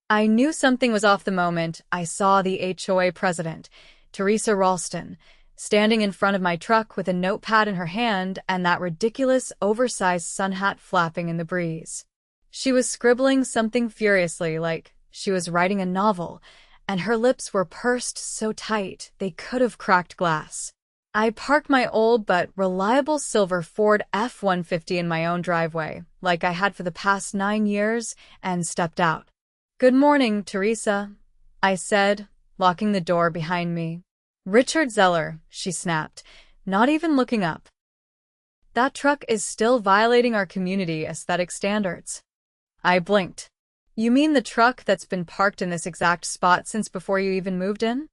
I knew something was off the moment I saw the HOA president, Theresa Ralston, standing in front of my truck with a notepad in her hand and that ridiculous, oversized sun hat flapping in the breeze. She was scribbling something furiously, like she was writing a novel, and her lips were pursed so tight they could have cracked glass. I parked my old but reliable silver Ford F-150 in my own driveway, like I had for the past 9 years, and stepped out. "Good morning, Theresa," I said, locking the door behind me. "Richard Zeller," she snapped, not even looking up. "That truck is still violating our community aesthetic standards." I blinked. "You mean the truck that's been parked in this exact spot since before you even moved in?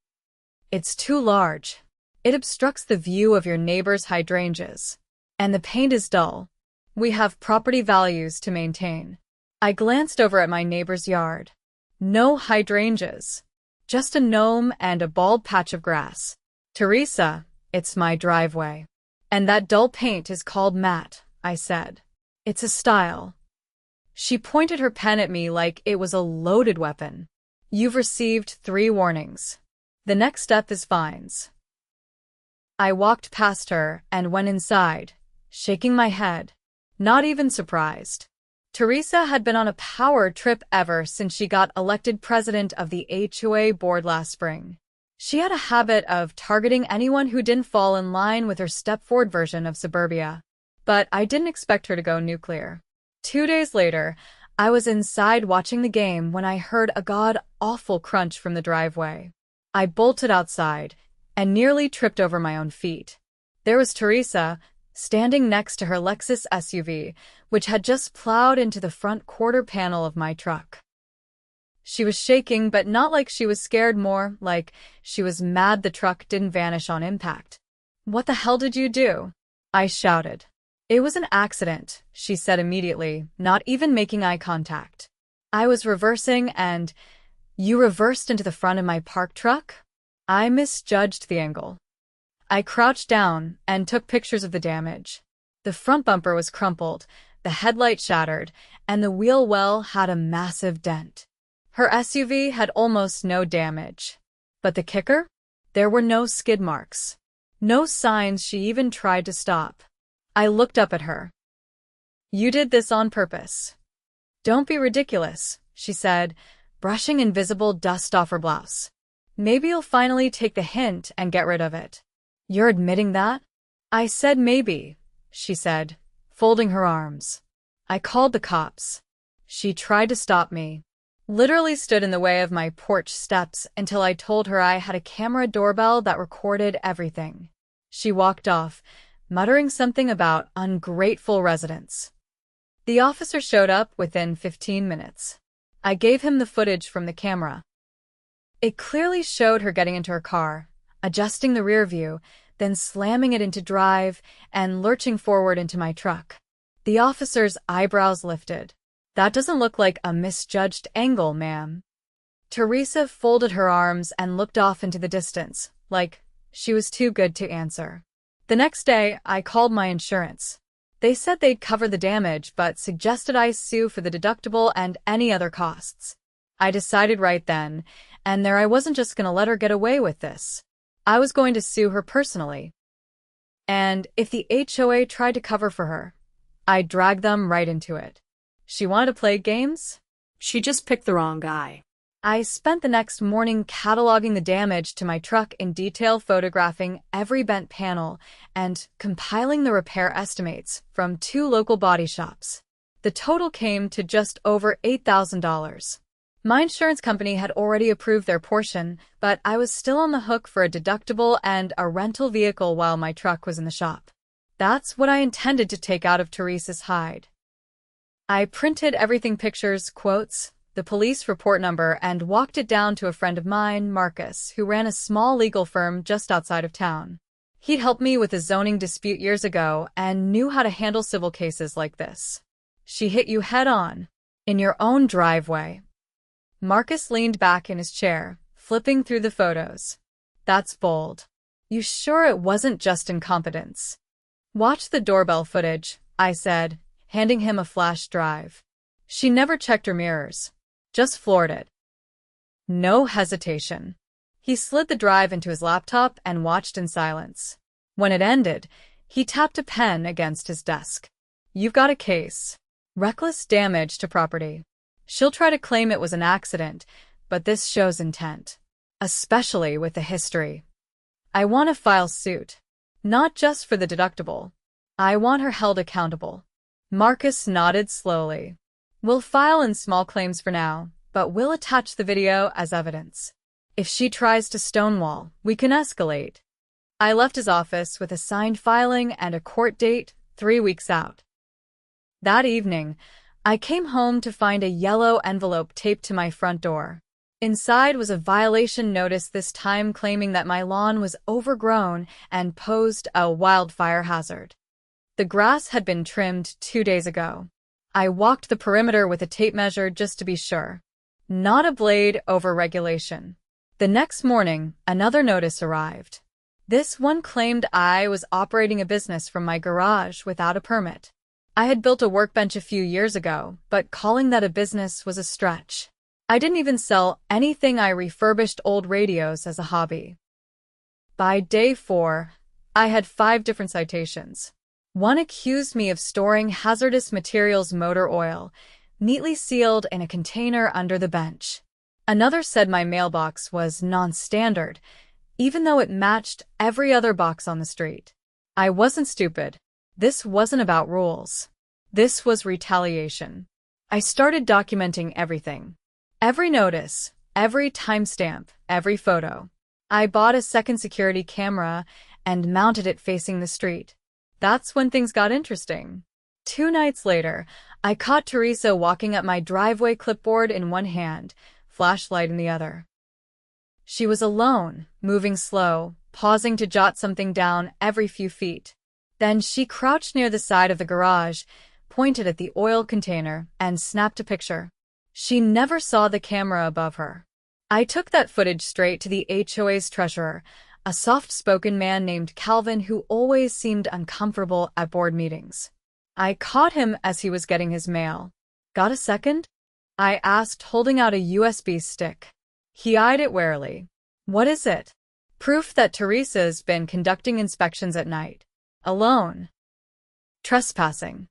It's too large. It obstructs the view of your neighbor's hydrangeas. And the paint is dull. We have property values to maintain." I glanced over at my neighbor's yard. No hydrangeas. Just a gnome and a bald patch of grass. "Theresa, it's my driveway. And that dull paint is called matte," I said. "It's a style." She pointed her pen at me like it was a loaded weapon. "You've received 3 warnings. The next step is fines." I walked past her and went inside, shaking my head, not even surprised. Theresa had been on a power trip ever since she got elected president of the HOA board last spring. She had a habit of targeting anyone who didn't fall in line with her step-forward version of suburbia. But I didn't expect her to go nuclear. 2 days later, I was inside watching the game when I heard a god-awful crunch from the driveway. I bolted outside and nearly tripped over my own feet. There was Theresa, standing next to her Lexus SUV, which had just plowed into the front quarter panel of my truck. She was shaking, but not like she was scared, more like she was mad the truck didn't vanish on impact. "What the hell did you do?" I shouted. "It was an accident," she said immediately, not even making eye contact. "I was reversing and—" "You reversed into the front of my parked truck?" I misjudged the angle. I crouched down and took pictures of the damage. The front bumper was crumpled, the headlight shattered, and the wheel well had a massive dent. Her SUV had almost no damage. But the kicker? There were no skid marks. No signs she even tried to stop. I looked up at her. "You did this on purpose." "Don't be ridiculous," she said, brushing invisible dust off her blouse. "Maybe you'll finally take the hint and get rid of it." "You're admitting that?" I said maybe, she said, folding her arms. "I called the cops." She tried to stop me. Literally stood in the way of my porch steps until I told her I had a camera doorbell that recorded everything. She walked off, muttering something about ungrateful residents. The officer showed up within 15 minutes. I gave him the footage from the camera. It clearly showed her getting into her car, adjusting the rear view, then slamming it into drive and lurching forward into my truck. The officer's eyebrows lifted. "That doesn't look like a misjudged angle, ma'am." Theresa folded her arms and looked off into the distance, like she was too good to answer. The next day, I called my insurance. They said they'd cover the damage, but suggested I sue for the deductible and any other costs. I decided right then and there I wasn't just going to let her get away with this. I was going to sue her personally. And if the HOA tried to cover for her, I'd drag them right into it. She wanted to play games? She just picked the wrong guy. I spent the next morning cataloging the damage to my truck in detail, photographing every bent panel and compiling the repair estimates from 2 local body shops. The total came to just over $8,000. My insurance company had already approved their portion, but I was still on the hook for a deductible and a rental vehicle while my truck was in the shop. That's what I intended to take out of Theresa's hide. I printed everything, pictures, quotes, the police report number, and walked it down to a friend of mine, Marcus, who ran a small legal firm just outside of town. He'd helped me with a zoning dispute years ago and knew how to handle civil cases like this. "She hit you head on, in your own driveway." Marcus leaned back in his chair, flipping through the photos. "That's bold. You sure it wasn't just incompetence?" "Watch the doorbell footage," I said, handing him a flash drive. "She never checked her mirrors. Just floored it. No hesitation. He slid the drive into his laptop and watched in silence. When it ended, he tapped a pen against his desk. You've got a case. Reckless damage to property. She'll try to claim it was an accident, but this shows intent. Especially with the history. I want to file suit. Not just for the deductible. I want her held accountable. Marcus nodded slowly. We'll file in small claims for now, but we'll attach the video as evidence. If she tries to stonewall, we can escalate. I left his office with a signed filing and a court date 3 weeks out. That evening, I came home to find a yellow envelope taped to my front door. Inside was a violation notice, this time claiming that my lawn was overgrown and posed a wildfire hazard. The grass had been trimmed 2 days ago. I walked the perimeter with a tape measure just to be sure. Not a blade over regulation. The next morning, another notice arrived. This one claimed I was operating a business from my garage without a permit. I had built a workbench a few years ago, but calling that a business was a stretch. I didn't even sell anything. I refurbished old radios as a hobby. By day 4, I had 5 different citations. One accused me of storing hazardous materials, motor oil, neatly sealed in a container under the bench. Another said my mailbox was non-standard, even though it matched every other box on the street. I wasn't stupid. This wasn't about rules. This was retaliation. I started documenting everything. Every notice, every timestamp, every photo. I bought a second security camera and mounted it facing the street. That's when things got interesting. 2 nights later, I caught Theresa walking up my driveway, clipboard in one hand, flashlight in the other. She was alone, moving slow, pausing to jot something down every few feet. Then she crouched near the side of the garage, pointed at the oil container, and snapped a picture. She never saw the camera above her. I took that footage straight to the HOA's treasurer, a soft-spoken man named Calvin who always seemed uncomfortable at board meetings. I caught him as he was getting his mail. Got a second? I asked, holding out a USB stick. He eyed it warily. What is it? Proof that Theresa's been conducting inspections at night. Alone. Trespassing.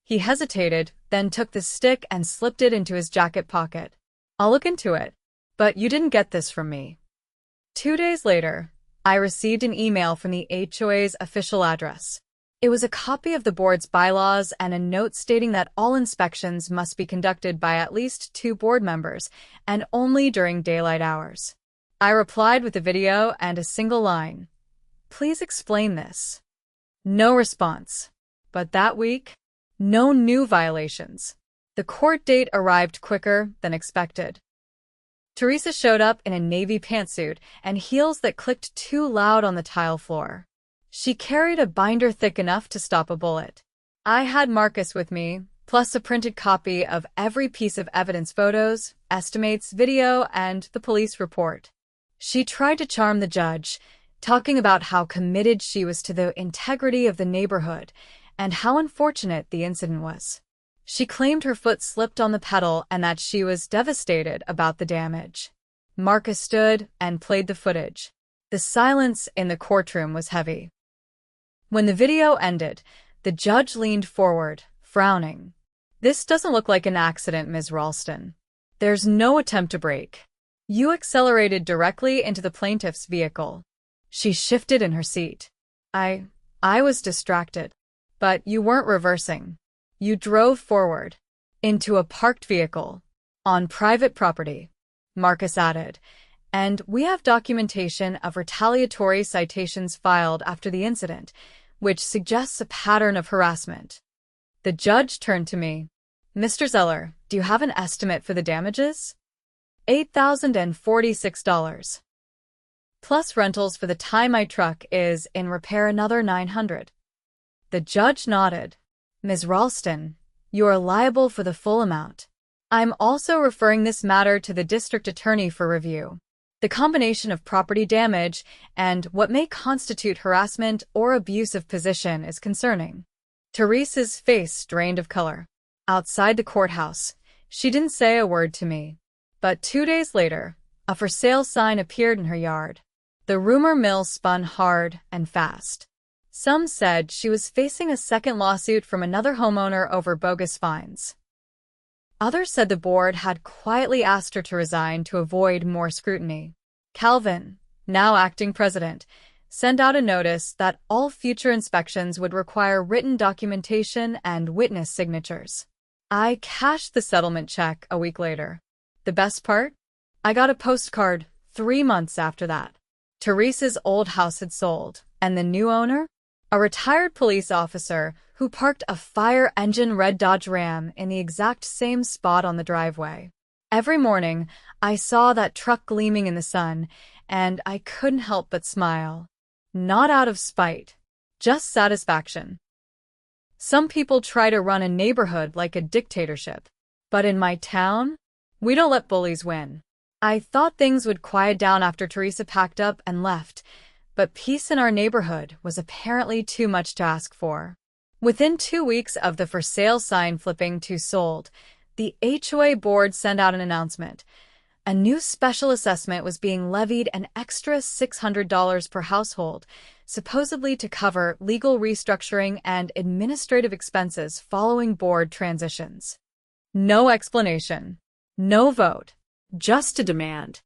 He hesitated, then took the stick and slipped it into his jacket pocket. I'll look into it. But you didn't get this from me. 2 days later, I received an email from the HOA's official address. It was a copy of the board's bylaws and a note stating that all inspections must be conducted by at least 2 board members and only during daylight hours. I replied with a video and a single line. Please explain this. No response. But that week, no new violations. The court date arrived quicker than expected. Theresa showed up in a navy pantsuit and heels that clicked too loud on the tile floor. She carried a binder thick enough to stop a bullet. I had Marcus with me, plus a printed copy of every piece of evidence, photos, estimates, video, and the police report. She tried to charm the judge, talking about how committed she was to the integrity of the neighborhood and how unfortunate the incident was. She claimed her foot slipped on the pedal and that she was devastated about the damage. Marcus stood and played the footage. The silence in the courtroom was heavy. When the video ended, the judge leaned forward, frowning. This doesn't look like an accident, Ms. Ralston. There's no attempt to brake. You accelerated directly into the plaintiff's vehicle. She shifted in her seat. I was distracted. But you weren't reversing. You drove forward. Into a parked vehicle. On private property. Marcus added. And we have documentation of retaliatory citations filed after the incident, which suggests a pattern of harassment. The judge turned to me. Mr. Zeller, do you have an estimate for the damages? $8,046. Plus rentals for the time my truck is in repair, another $900. The judge nodded. Ms. Ralston, you are liable for the full amount. I'm also referring this matter to the district attorney for review. The combination of property damage and what may constitute harassment or abuse of position is concerning. Theresa's face drained of color. Outside the courthouse, she didn't say a word to me. But 2 days later, A for sale sign appeared in her yard. The rumor mill spun hard and fast. Some said she was facing a second lawsuit from another homeowner over bogus fines. Others said the board had quietly asked her to resign to avoid more scrutiny. Calvin, now acting president, sent out a notice that all future inspections would require written documentation and witness signatures. I cashed the settlement check a week later. The best part? I got a postcard 3 months after that. Theresa's old house had sold, and the new owner? A retired police officer who parked a fire engine red Dodge Ram in the exact same spot on the driveway. Every morning, I saw that truck gleaming in the sun, and I couldn't help but smile. Not out of spite, just satisfaction. Some people try to run a neighborhood like a dictatorship. But in my town, we don't let bullies win. I thought things would quiet down after Theresa packed up and left, but peace in our neighborhood was apparently too much to ask for. Within 2 weeks of the for sale sign flipping to sold, the HOA board sent out an announcement. A new special assessment was being levied, an extra $600 per household, supposedly to cover legal restructuring and administrative expenses following board transitions. No explanation. No vote. Just a demand.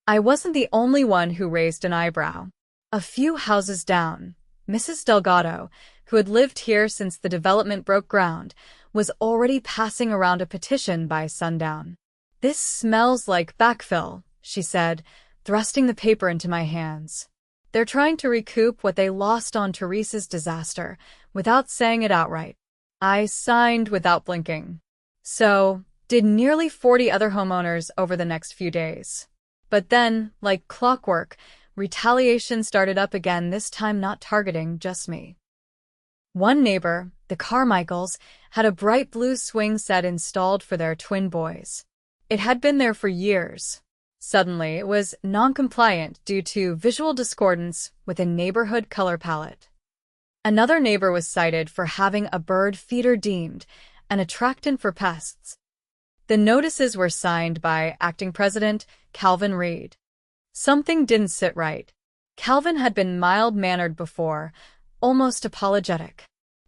I wasn't the only one who raised an eyebrow. A few houses down, Mrs. Delgado, who had lived here since the development broke ground, was already passing around a petition by sundown. "This smells like backfill," she said, thrusting the paper into my hands. "They're trying to recoup what they lost on Theresa's disaster, without saying it outright." I signed without blinking. So did nearly 40 other homeowners over the next few days. But then, like clockwork, retaliation started up again, this time not targeting just me. One neighbor, the Carmichaels, had a bright blue swing set installed for their twin boys. It had been there for years. Suddenly, it was non-compliant due to visual discordance with a neighborhood color palette. Another neighbor was cited for having a bird feeder deemed an attractant for pests. The notices were signed by acting president Calvin Reed. Something didn't sit right. Calvin had been mild-mannered before, almost apologetic.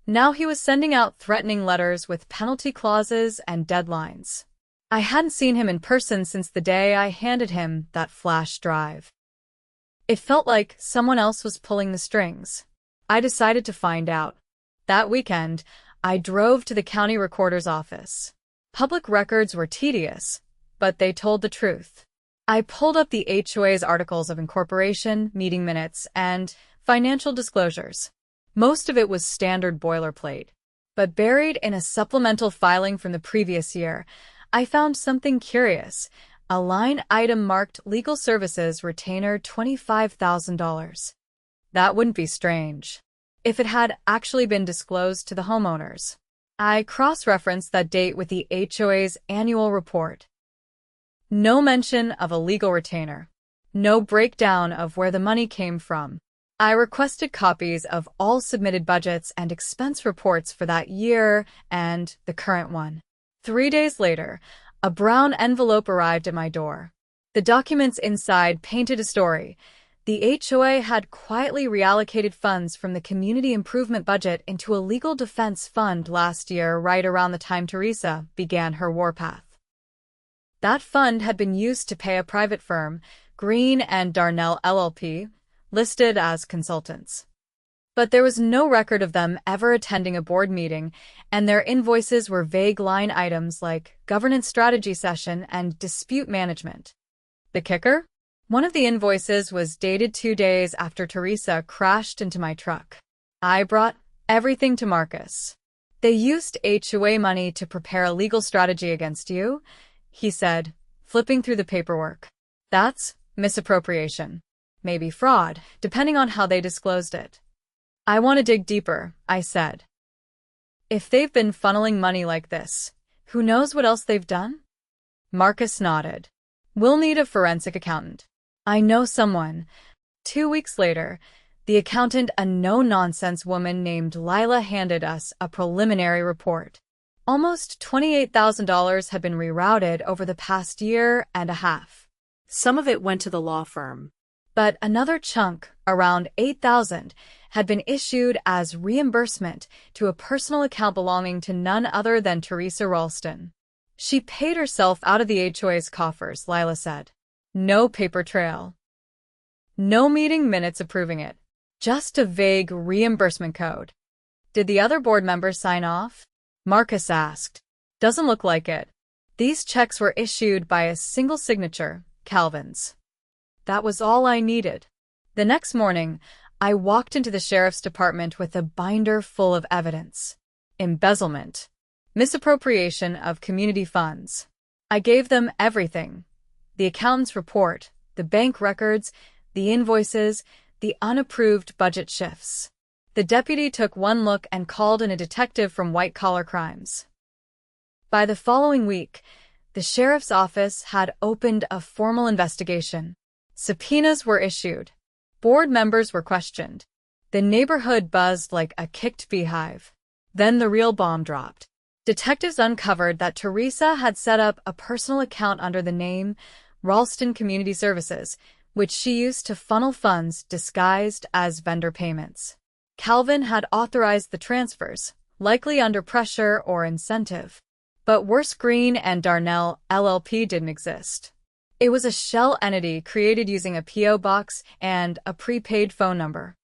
Now he was sending out threatening letters with penalty clauses and deadlines. I hadn't seen him in person since the day I handed him that flash drive. It felt like someone else was pulling the strings. I decided to find out. That weekend, I drove to the county recorder's office. Public records were tedious, but they told the truth. I pulled up the HOA's articles of incorporation, meeting minutes, and financial disclosures. Most of it was standard boilerplate. But buried in a supplemental filing from the previous year, I found something curious, a line item marked Legal Services Retainer $25,000. That wouldn't be strange if it had actually been disclosed to the homeowners. I cross-referenced that date with the HOA's annual report. No mention of a legal retainer. No breakdown of where the money came from. I requested copies of all submitted budgets and expense reports for that year and the current one. 3 days later, a brown envelope arrived at my door. The documents inside painted a story. The HOA had quietly reallocated funds from the community improvement budget into a legal defense fund last year, right around the time Theresa began her warpath. That fund had been used to pay a private firm, Green and Darnell LLP, listed as consultants. But there was no record of them ever attending a board meeting, and their invoices were vague line items like governance strategy session and dispute management. The kicker? One of the invoices was dated 2 days after Theresa crashed into my truck. I brought everything to Marcus. "They used HOA money to prepare a legal strategy against you," he said, flipping through the paperwork. "That's misappropriation. Maybe fraud, depending on how they disclosed it." "I want to dig deeper," I said. "If they've been funneling money like this, who knows what else they've done?" Marcus nodded. "We'll need a forensic accountant." "I know someone." 2 weeks later, the accountant, a no-nonsense woman named Lila, handed us a preliminary report. Almost $28,000 had been rerouted over the past year and a half. Some of it went to the law firm. But another chunk, around $8,000, had been issued as reimbursement to a personal account belonging to none other than Theresa Ralston. She paid herself out of the HOA's coffers, Lila said. No paper trail. No meeting minutes approving it. Just a vague reimbursement code. Did the other board members sign off? Marcus asked. Doesn't look like it. These checks were issued by a single signature, Calvin's. That was all I needed. The next morning, I walked into the sheriff's department with a binder full of evidence. Embezzlement. Misappropriation of community funds. I gave them everything. The accountant's report, the bank records, the invoices, the unapproved budget shifts. The deputy took one look and called in a detective from white-collar crimes. By the following week, the sheriff's office had opened a formal investigation. Subpoenas were issued. Board members were questioned. The neighborhood buzzed like a kicked beehive. Then the real bomb dropped. Detectives uncovered that Theresa had set up a personal account under the name Ralston Community Services, which she used to funnel funds disguised as vendor payments. Calvin had authorized the transfers, likely under pressure or incentive. But worse, Green and Darnell LLP didn't exist. It was a shell entity created using a P.O. box and a prepaid phone number.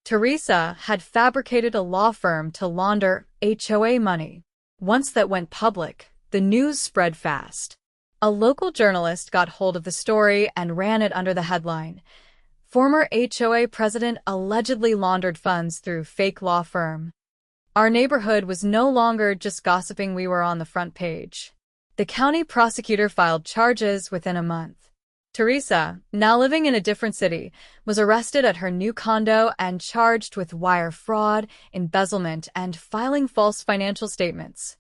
Theresa had fabricated a law firm to launder HOA money. Once that went public, the news spread fast. A local journalist got hold of the story and ran it under the headline, "Former HOA president allegedly laundered funds through fake law firm." Our neighborhood was no longer just gossiping, we were on the front page. The county prosecutor filed charges within a month. Theresa, now living in a different city, was arrested at her new condo and charged with wire fraud, embezzlement, and filing false financial statements.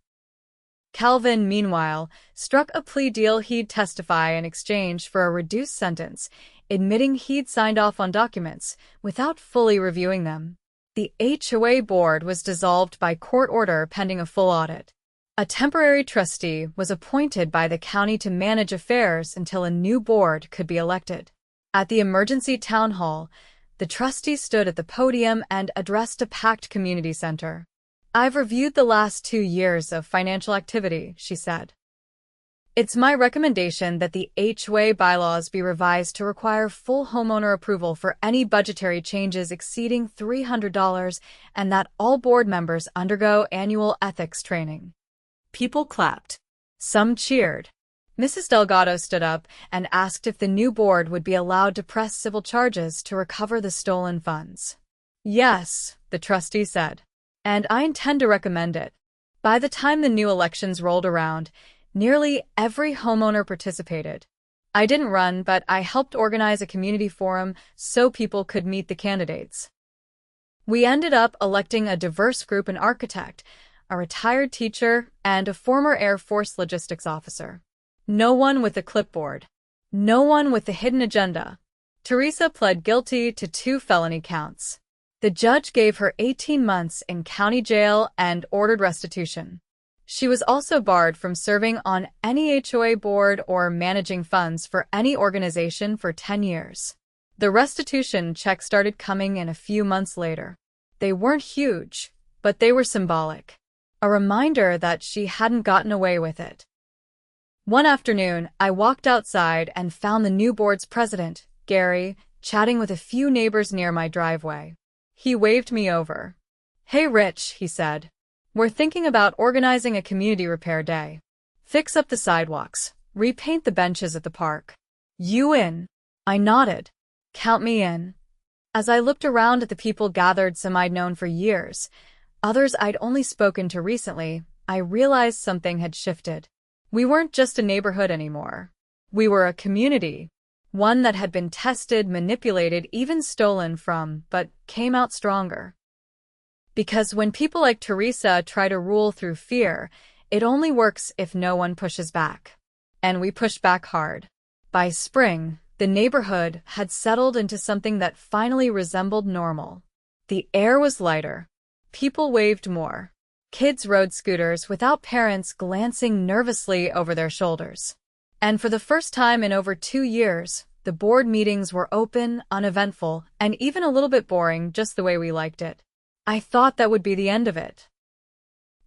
Calvin, meanwhile, struck a plea deal. He'd testify in exchange for a reduced sentence, admitting he'd signed off on documents without fully reviewing them. The HOA board was dissolved by court order pending a full audit. A temporary trustee was appointed by the county to manage affairs until a new board could be elected. At the emergency town hall, the trustee stood at the podium and addressed a packed community center. "I've reviewed the last 2 years of financial activity," she said. "It's my recommendation that the HOA bylaws be revised to require full homeowner approval for any budgetary changes exceeding $300 and that all board members undergo annual ethics training." People clapped. Some cheered. Mrs. Delgado stood up and asked if the new board would be allowed to press civil charges to recover the stolen funds. "Yes," the trustee said, "and I intend to recommend it." By the time the new elections rolled around, nearly every homeowner participated. I didn't run, but I helped organize a community forum so people could meet the candidates. We ended up electing a diverse group: an architect, a retired teacher, and a former Air Force logistics officer. No one with a clipboard. No one with a hidden agenda. Theresa pled guilty to 2 felony counts. The judge gave her 18 months in county jail and ordered restitution. She was also barred from serving on any HOA board or managing funds for any organization for 10 years. The restitution checks started coming in a few months later. They weren't huge, but they were symbolic. A reminder that she hadn't gotten away with it. One afternoon, I walked outside and found the new board's president, Gary, chatting with a few neighbors near my driveway. He waved me over. "Hey, Rich," he said. "We're thinking about organizing a community repair day. Fix up the sidewalks, repaint the benches at the park. You in?" I nodded. "Count me in." As I looked around at the people gathered, some I'd known for years, others I'd only spoken to recently, I realized something had shifted. We weren't just a neighborhood anymore. We were a community. One that had been tested, manipulated, even stolen from, but came out stronger. Because when people like Theresa try to rule through fear, it only works if no one pushes back. And we pushed back hard. By spring, the neighborhood had settled into something that finally resembled normal. The air was lighter. People waved more. Kids rode scooters without parents glancing nervously over their shoulders. And for the first time in over 2 years, the board meetings were open, uneventful, and even a little bit boring, just the way we liked it. I thought that would be the end of it.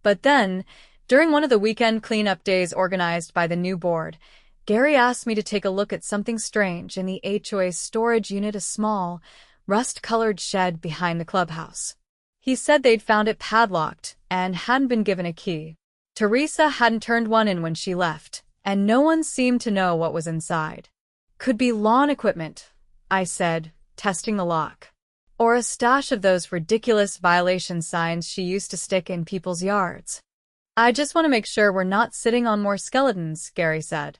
But then, during one of the weekend cleanup days organized by the new board, Gary asked me to take a look at something strange in the HOA's storage unit, a small, rust-colored shed behind the clubhouse. He said they'd found it padlocked and hadn't been given a key. Theresa hadn't turned one in when she left, and no one seemed to know what was inside. Could be lawn equipment, I said, testing the lock. Or a stash of those ridiculous violation signs she used to stick in people's yards. I just want to make sure we're not sitting on more skeletons, Gary said.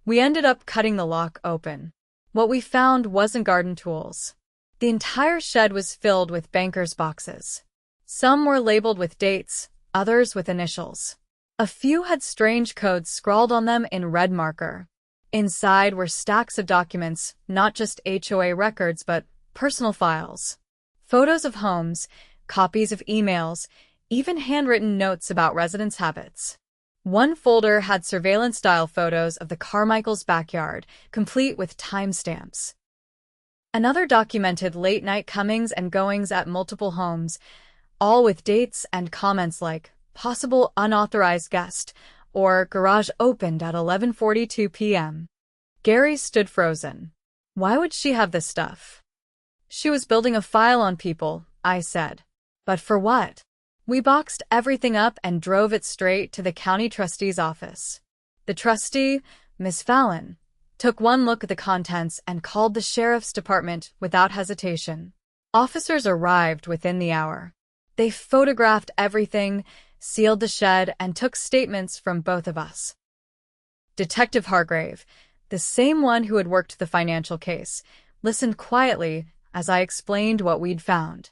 We ended up cutting the lock open. What we found wasn't garden tools. The entire shed was filled with bankers' boxes. Some were labeled with dates, others with initials. A few had strange codes scrawled on them in red marker. Inside were stacks of documents, not just HOA records but personal files. Photos of homes, copies of emails, even handwritten notes about residents' habits. One folder had surveillance-style photos of the Carmichaels' backyard, complete with timestamps. Another documented late-night comings and goings at multiple homes, all with dates and comments like, possible unauthorized guest, or garage opened at 11:42 p.m. Gary stood frozen. Why would she have this stuff? She was building a file on people, I said. But for what? We boxed everything up and drove it straight to the county trustee's office. The trustee, Miss Fallon, took one look at the contents and called the sheriff's department without hesitation. Officers arrived within the hour. They photographed everything, sealed the shed, and took statements from both of us. Detective Hargrave, the same one who had worked the financial case, listened quietly as I explained what we'd found.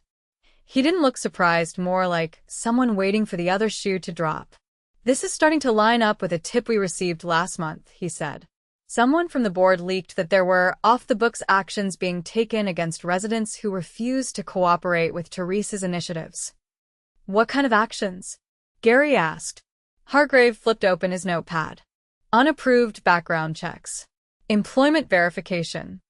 He didn't look surprised, more like someone waiting for the other shoe to drop. This is starting to line up with a tip we received last month, he said. Someone from the board leaked that there were off-the-books actions being taken against residents who refused to cooperate with Theresa's initiatives. What kind of actions? Gary asked. Hargrave flipped open his notepad. Unapproved background checks. Employment verification.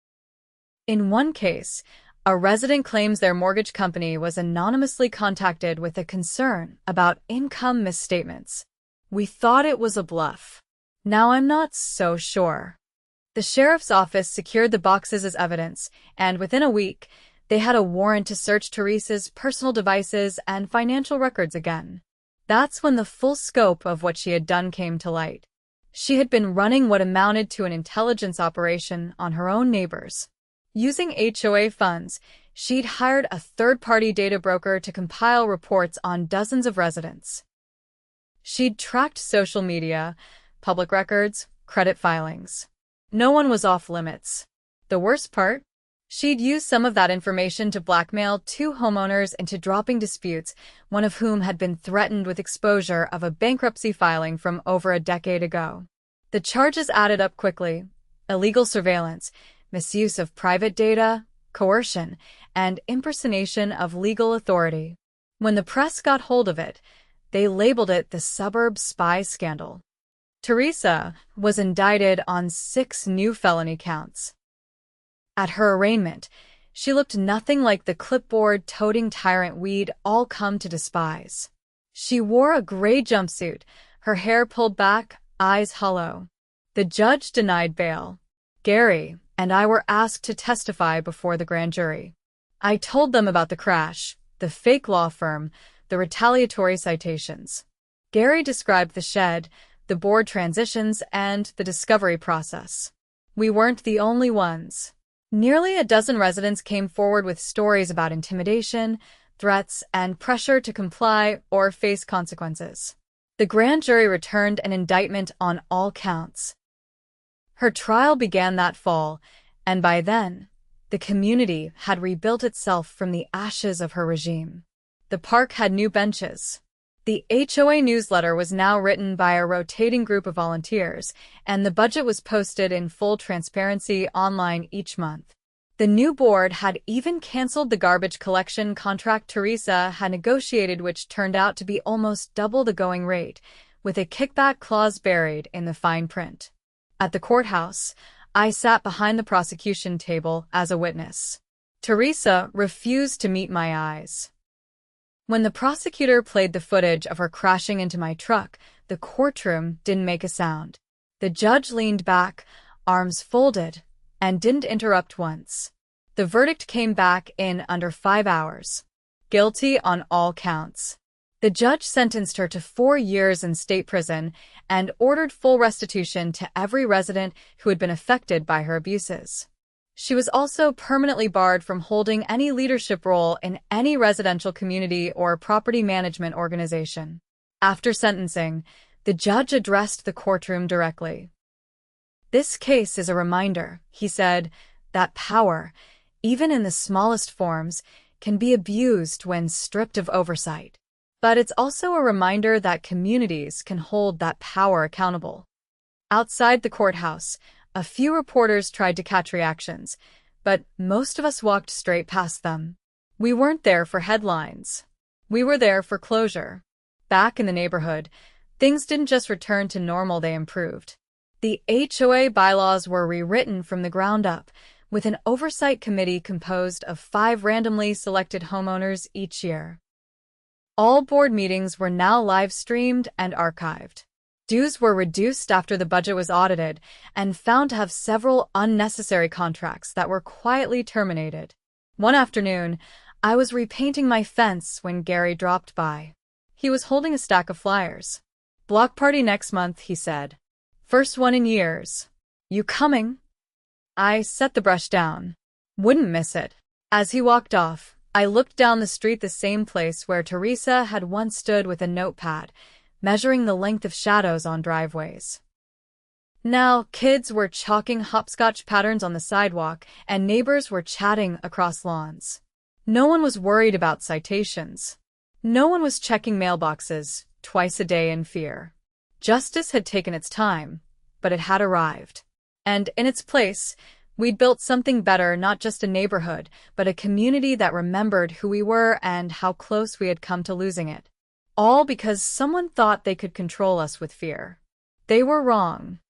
In one case, a resident claims their mortgage company was anonymously contacted with a concern about income misstatements. We thought it was a bluff. Now I'm not so sure. The sheriff's office secured the boxes as evidence, and within a week, they had a warrant to search Theresa's personal devices and financial records again. That's when the full scope of what she had done came to light. She had been running what amounted to an intelligence operation on her own neighbors. Using HOA funds, she'd hired a third-party data broker to compile reports on dozens of residents. She'd tracked social media, public records, credit filings. No one was off limits. The worst part? She'd used some of that information to blackmail 2 homeowners into dropping disputes, one of whom had been threatened with exposure of a bankruptcy filing from over a decade ago. The charges added up quickly: illegal surveillance, misuse of private data, coercion, and impersonation of legal authority. When the press got hold of it, they labeled it the suburb spy scandal. Theresa was indicted on 6 new felony counts. At her arraignment, she looked nothing like the clipboard-toting tyrant we'd all come to despise. She wore a gray jumpsuit, her hair pulled back, eyes hollow. The judge denied bail. Gary and I were asked to testify before the grand jury. I told them about the crash, the fake law firm, the retaliatory citations. Gary described the shed, the board transitions, and the discovery process. We weren't the only ones. Nearly a dozen residents came forward with stories about intimidation, threats, and pressure to comply or face consequences. The grand jury returned an indictment on all counts. Her trial began that fall, and by then, the community had rebuilt itself from the ashes of her regime. The park had new benches. The HOA newsletter was now written by a rotating group of volunteers, and the budget was posted in full transparency online each month. The new board had even canceled the garbage collection contract Theresa had negotiated, which turned out to be almost double the going rate, with a kickback clause buried in the fine print. At the courthouse, I sat behind the prosecution table as a witness. Theresa refused to meet my eyes. When the prosecutor played the footage of her crashing into my truck, the courtroom didn't make a sound. The judge leaned back, arms folded, and didn't interrupt once. The verdict came back in under 5 hours. Guilty on all counts. The judge sentenced her to 4 years in state prison and ordered full restitution to every resident who had been affected by her abuses. She was also permanently barred from holding any leadership role in any residential community or property management organization. After sentencing, the judge addressed the courtroom directly. "This case is a reminder," he said, "that power, even in the smallest forms, can be abused when stripped of oversight. But it's also a reminder that communities can hold that power accountable." Outside the courthouse, a few reporters tried to catch reactions, but most of us walked straight past them. We weren't there for headlines. We were there for closure. Back in the neighborhood, things didn't just return to normal, they improved. The HOA bylaws were rewritten from the ground up, with an oversight committee composed of 5 randomly selected homeowners each year. All board meetings were now live-streamed and archived. Dues were reduced after the budget was audited and found to have several unnecessary contracts that were quietly terminated. One afternoon, I was repainting my fence when Gary dropped by. He was holding a stack of flyers. "Block party next month," he said. "First one in years. You coming?" I set the brush down. Wouldn't miss it. As he walked off, I looked down the street, the same place where Theresa had once stood with a notepad, measuring the length of shadows on driveways. Now, kids were chalking hopscotch patterns on the sidewalk, and neighbors were chatting across lawns. No one was worried about citations. No one was checking mailboxes twice a day in fear. Justice had taken its time, but it had arrived. And in its place, we'd built something better, not just a neighborhood, but a community that remembered who we were and how close we had come to losing it. All because someone thought they could control us with fear. They were wrong.